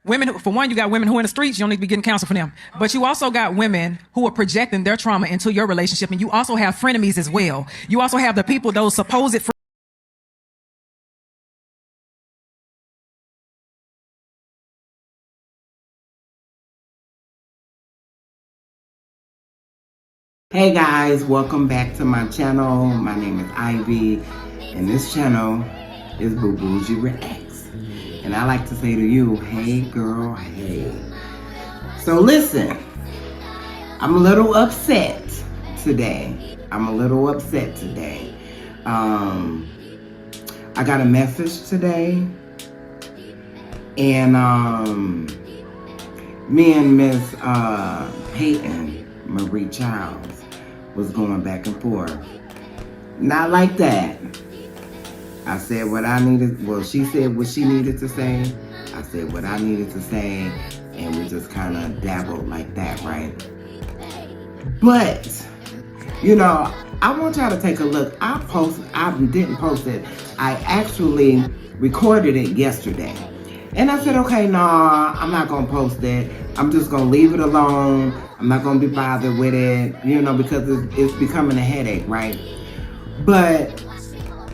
Women, for one, you got women who are in the streets, you don't need to be getting counsel for them. But you also got women who are projecting their trauma into your relationship, and you also have frenemies as well. You also have the people, those supposed Hey guys, welcome back to my channel. My name is Ivy, and this channel is Boo Bougie Reacts. And I like to say to you, hey girl, hey. So listen, I'm a little upset today. I got a message today, and me and Miss Peyton Marie Childs was going back and forth. Not like that. I said what I needed, well, she said what she needed to say. I said what I needed to say, and we just kind of dabbled like that, right? But, you know, I want y'all to take a look. I didn't post it. I actually recorded it yesterday. And I said, okay, nah, I'm not gonna post it. I'm just gonna leave it alone. I'm not gonna be bothered with it, you know, because it's becoming a headache, right? But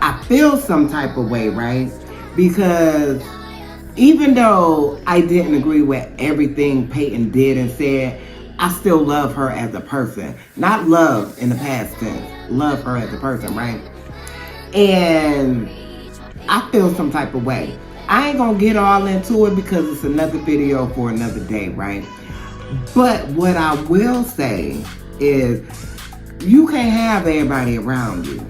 I feel some type of way, right? Because even though I didn't agree with everything Peyton did and said, I still love her as a person. Not love in the past tense. Love her as a person, right? And I feel some type of way. I ain't gonna get all into it because it's another video for another day, right? But what I will say is you can't have everybody around you.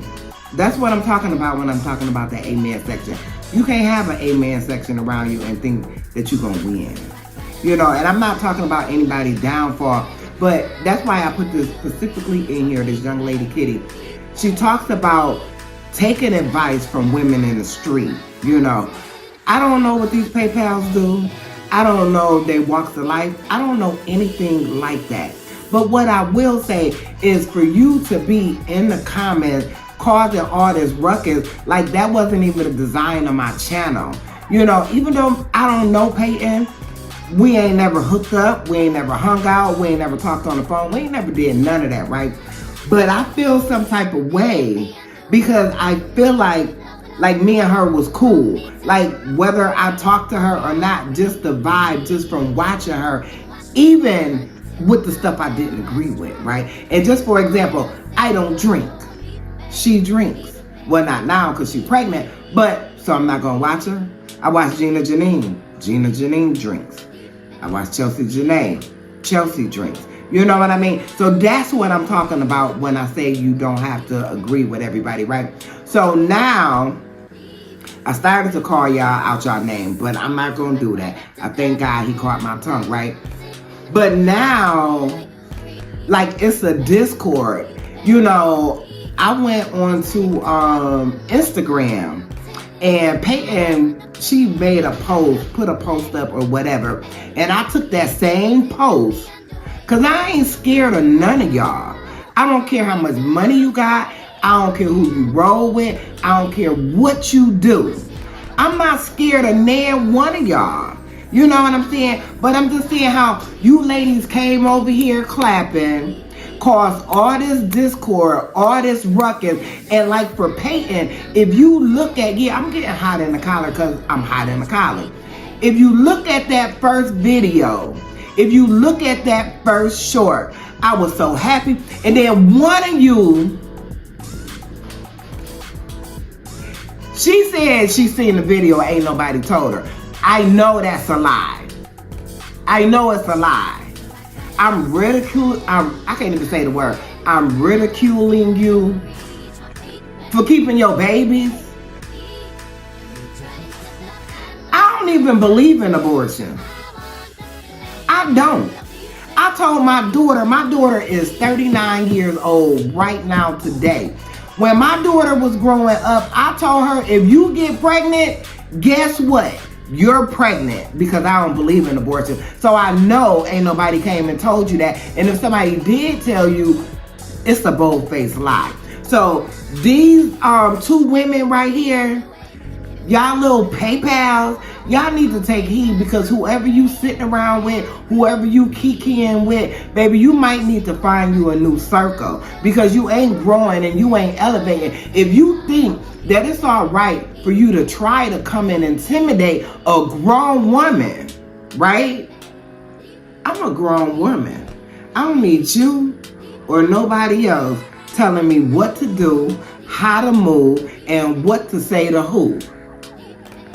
That's what I'm talking about when I'm talking about the amen section. You can't have an amen section around you and think that you're gonna win. You know, and I'm not talking about anybody's downfall, but that's why I put this specifically in here, this young lady Kitty. She talks about taking advice from women in the street, you know. I don't know what these PayPals do. I don't know their walks of life. I don't know anything like that. But what I will say is for you to be in the comments causing all this ruckus, like that wasn't even the design of my channel. You know, even though I don't know Peyton, we ain't never hooked up, we ain't never hung out, we ain't never talked on the phone, we ain't never did none of that, right? But I feel some type of way because I feel like me and her was cool. Like whether I talked to her or not, just the vibe, just from watching her, even with the stuff I didn't agree with, right? And just for example, I don't drink. She drinks. Well, not now because she's pregnant, but so I'm not gonna watch her. I watch Gina Janine. Gina Janine drinks. I watch Chelsea Janae. Chelsea drinks. You know what I mean? So that's what I'm talking about when I say you don't have to agree with everybody, right? So now, I started to call y'all out y'all name, but I'm not going to do that. I thank God he caught my tongue, right? But now, like it's a Discord. You know, I went on to Instagram, and Peyton, she made a post, put a post up or whatever. And I took that same post, because I ain't scared of none of y'all. I don't care how much money you got. I don't care who you roll with. I don't care what you do. I'm not scared of near one of y'all. You know what I'm saying? But I'm just saying how you ladies came over here clapping, caused all this discord, all this ruckus. And like for Peyton, if you look at, yeah, I'm getting hot in the collar because I'm hot in the collar. If you look at that first video, if you look at that first short, I was so happy. And then one of you, she said she seen the video, ain't nobody told her. I know that's a lie. I know it's a lie. I'm ridiculing, I can't even say the word. I'm ridiculing you for keeping your babies. I don't even believe in abortion. I don't. I told my daughter is 39 years old right now today. When my daughter was growing up, I told her, if you get pregnant, guess what? You're pregnant, because I don't believe in abortion. So I know ain't nobody came and told you that. And if somebody did tell you, it's a bold-faced lie. So these two women right here, y'all little PayPals, Y'all need to take heed, because whoever you sitting around with, whoever you kikiing with, baby, you might need to find you a new circle, because you ain't growing and you ain't elevating. If you think that it's all right for you to try to come and intimidate a grown woman, right? I'm a grown woman. I don't need you or nobody else telling me what to do, how to move, and what to say to who.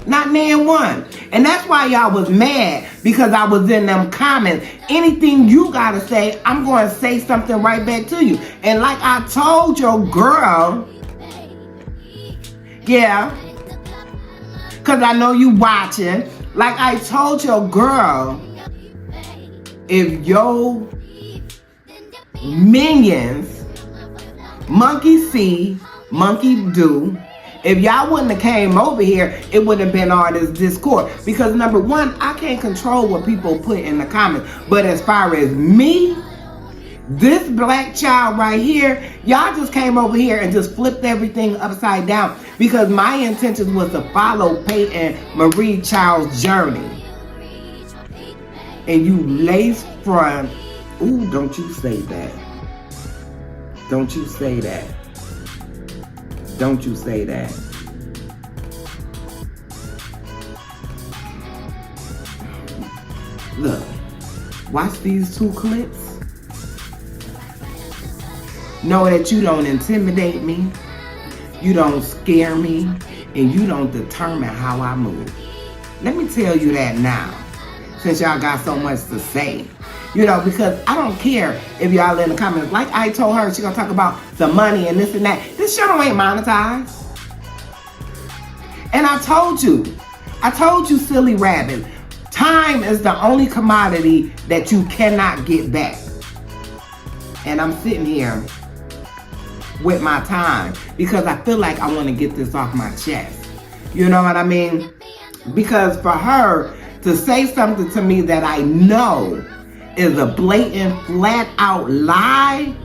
Not man one. And that's why y'all was mad, because I was in them comments. Anything you gotta say, I'm going to say something right back to you. And like I told your girl, yeah, because I know you watching. Like I told your girl, if your minions, monkey see, monkey do, if y'all wouldn't have came over here, it wouldn't have been all this discord. Because number one, I can't control what people put in the comments. But as far as me, this black child right here, y'all just came over here and just flipped everything upside down, because my intentions was to follow Peyton Marie Child's journey. And you lace front, ooh, don't you say that. Don't you say that. Don't you say that. Look, watch these 2 clips. Know that you don't intimidate me, you don't scare me, and you don't determine how I move. Let me tell you that now, since y'all got so much to say. You know, because I don't care if y'all in the comments. Like I told her, she gonna talk about the money and this and that. This channel ain't monetized. And I told you, silly rabbit, time is the only commodity that you cannot get back. And I'm sitting here with my time, because I feel like I want to get this off my chest. You know what I mean? Because for her to say something to me that I know is a blatant, flat out lie.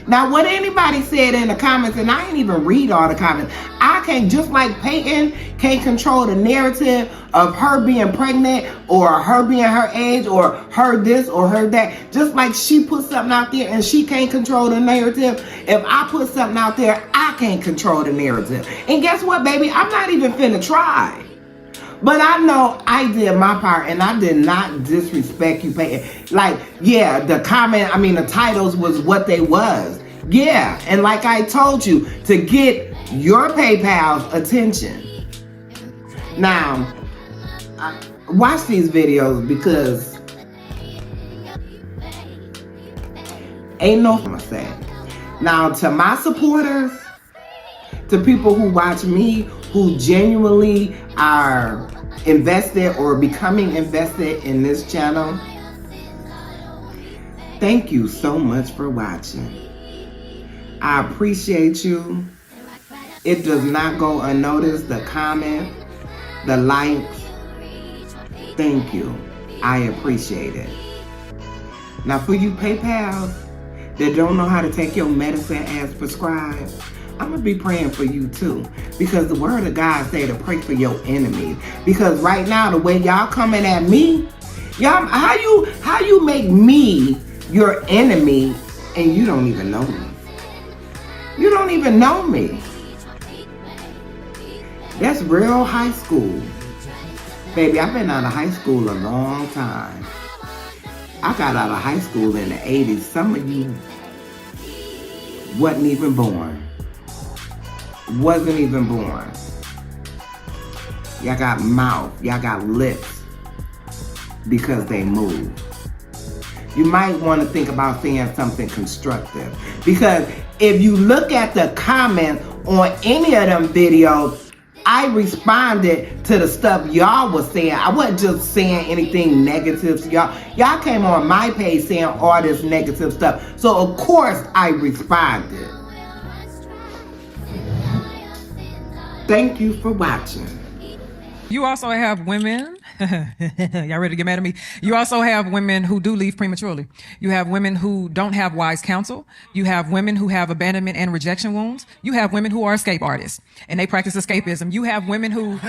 Now, what anybody said in the comments, and I ain't even read all the comments, I can't, just like Peyton can't control the narrative of her being pregnant, or her being her age, or her this or her that. Just like she put something out there and she can't control the narrative, if I put something out there, I can't control the narrative. And guess what, baby? I'm not even finna try. But I know I did my part, and I did not disrespect you, Peyton. Like, yeah, the titles was what they was. Yeah, and like I told you, to get your PayPal's attention. Now, watch these videos, because ain't no gonna say. Now, to my supporters, to people who watch me, who genuinely are invested or becoming invested in this channel, thank you so much for watching. I appreciate you. It does not go unnoticed, the comment, the likes. Thank you. I appreciate it. Now, for you PayPals that don't know how to take your medicine as prescribed, I'm going to be praying for you too, because the word of God say to pray for your enemies. Because right now, the way y'all coming at me, y'all, how you make me your enemy and you don't even know me? You don't even know me. That's real high school. Baby, I've been out of high school a long time. I got out of high school in the 80s. Some of you wasn't even born. Wasn't even born. Y'all got mouth, y'all got lips, because they move. You might want to think about saying something constructive, because if you look at the comments on any of them videos, I responded to the stuff y'all was saying. I wasn't just saying anything negative to y'all. Y'all came on my page saying all this negative stuff, so of course I responded. Thank you for watching. You also have women, y'all ready to get mad at me? You also have women who do leave prematurely. You have women who don't have wise counsel. You have women who have abandonment and rejection wounds. You have women who are escape artists, and they practice escapism. You have women who...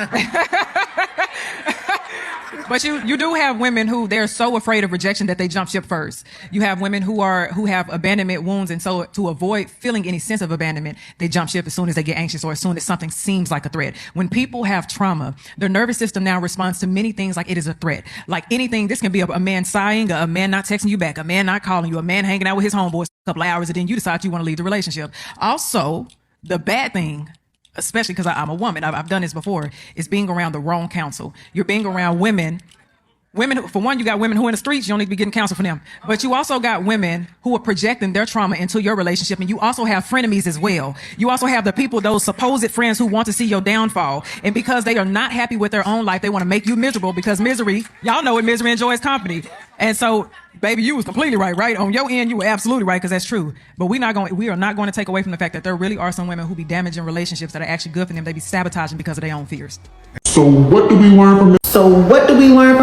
But you do have women who they're so afraid of rejection that they jump ship first. You have women who have abandonment wounds, and so to avoid feeling any sense of abandonment, they jump ship as soon as they get anxious or as soon as something seems like a threat. When people have trauma, their nervous system now responds to many things like it is a threat. Like anything, this can be a man sighing, a man not texting you back, a man not calling you, a man hanging out with his homeboys a couple of hours, and then you decide you want to leave the relationship. Also, the bad thing, especially because I'm a woman, I've done this before, is being around the wrong counsel. You're being around women, for one, you got women who are in the streets, you don't need to be getting counsel from them. But you also got women who are projecting their trauma into your relationship, and you also have frenemies as well. You also have the people, those supposed friends who want to see your downfall. And because they are not happy with their own life, they want to make you miserable, because misery, y'all know it, misery enjoys company. And so, baby, you was completely right? On your end, you were absolutely right, because that's true. But we are not going to take away from the fact that there really are some women who be damaging relationships that are actually good for them. They be sabotaging because of their own fears. So what do we learn from this? What do we learn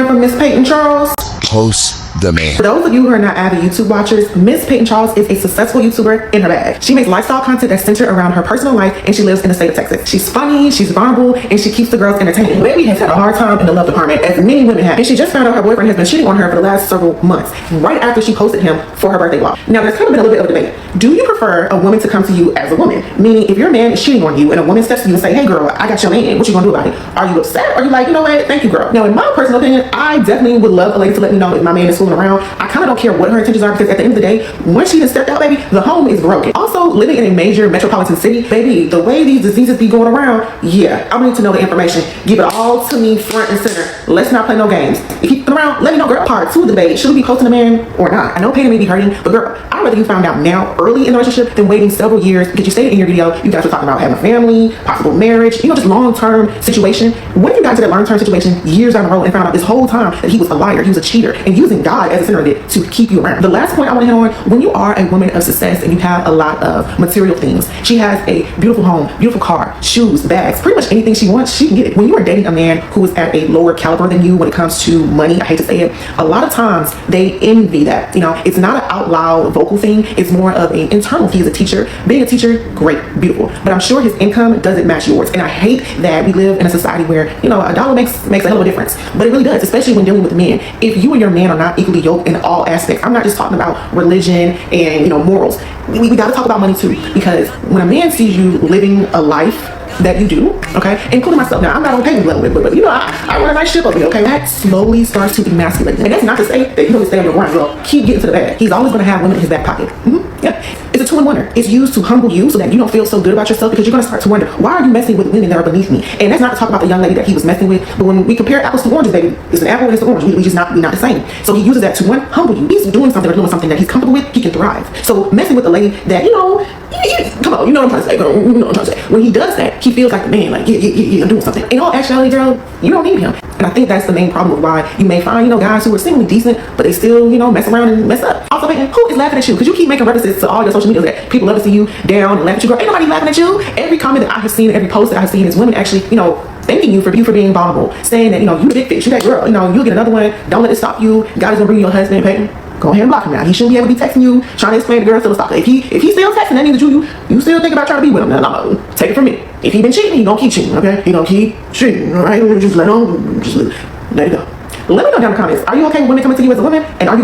from Miss Peyton Charles? Post the man. For those of you who are not avid YouTube watchers, Miss Peyton Charles is a successful YouTuber in her bag. She makes lifestyle content that's centered around her personal life, and she lives in the state of Texas. She's funny, she's vulnerable, and she keeps the girls entertained. Baby has had a hard time in the love department, as many women have, and she just found out her boyfriend has been cheating on her for the last several months, right after she posted him for her birthday vlog. Now, there's kind of been a little bit of a debate. Do you prefer a woman to come to you as a woman? Meaning, if your man is cheating on you and a woman steps to you and say, hey girl, I got your man, what you gonna do about it? Are you upset? Or are you like, you know what, thank you girl? Now, in my personal opinion, I definitely would love a lady to let me know if my man is fooling around. I kind of don't care what her intentions are, because at the end of the day, once she done stepped out, baby, the home is broken. Also, living in a major metropolitan city, baby, the way these diseases be going around, yeah, I'm gonna need to know the information. Give it all to me front and center. Let's not play no games. If you keep around, let me know, girl. Part 2 of the debate, should we be posting a man or not? I know pain may be hurting, but girl, I'd rather you found out now early in the relationship than waiting several years, because you stated in your video you guys were talking about having a family, possible marriage, just long-term situation. What if you got to that long-term situation years down the road and found out this whole time that he was a liar, he was a cheater, and using God as a center of it to keep you around? The last point I want to hit on, when you are a woman of success and you have a lot of material things, she has a beautiful home, beautiful car, shoes, bags, pretty much anything she wants, she can get it. When you are dating a man who is at a lower caliber than you when it comes to money, I hate to say it, a lot of times they envy that. It's not an out loud vocal thing, it's more of an internal. He is a teacher. Being a teacher, great, beautiful. But I'm sure his income doesn't match yours. And I hate that we live in a society where, a dollar makes a hell of a difference. But it really does, especially when dealing with men. If you and your man are not equally yoked in all aspects, I'm not just talking about religion and, morals. We got to talk about money too. Because when a man sees you living a life that you do, okay, including myself. Now, I'm not on payment level, but I run a nice ship over here, okay? That slowly starts to emasculate. And that's not to say that you don't stay on your grind, girl. Keep getting to the bag. He's always going to have women in his back pocket. Yeah. It's a two-in-one. It's used to humble you so that you don't feel so good about yourself, because you're going to start to wonder, why are you messing with women that are beneath me? And that's not to talk about the young lady that he was messing with, but when we compare apples to oranges, baby, it's an apple and it's an orange. We're not the same. So he uses that to, one, humble you. He's doing something or doing something that he's comfortable with, he can thrive. So messing with a lady that, come on, you know what I'm trying to say, girl. You know what I'm trying to say. When he does that, he feels like the man, like, yeah, I'm doing something. In all actuality, girl, you don't need him. And I think that's the main problem with why you may find, guys who are seemingly decent, but they still, mess around and mess up. Also, Peyton, who is laughing at you? Because you keep making references to all your social media that people love to see you down and laugh at you. Girl, ain't nobody laughing at you. Every comment that I have seen, every post that I've seen is women actually, thanking you for being vulnerable, saying that, you the big fish, you that girl, you'll get another one. Don't let it stop you. God is gonna bring you your husband, Peyton. Go ahead and block him now. He shouldn't be able to be texting you, trying to explain to girls till stop. If he still texting, that means that you still think about trying to be with him. No, take it from me. If he been cheating, he gonna keep cheating, okay? He gonna keep cheating, all right? Just let it go. Let me know down in the comments. Are you okay with women coming to you as a woman? And are you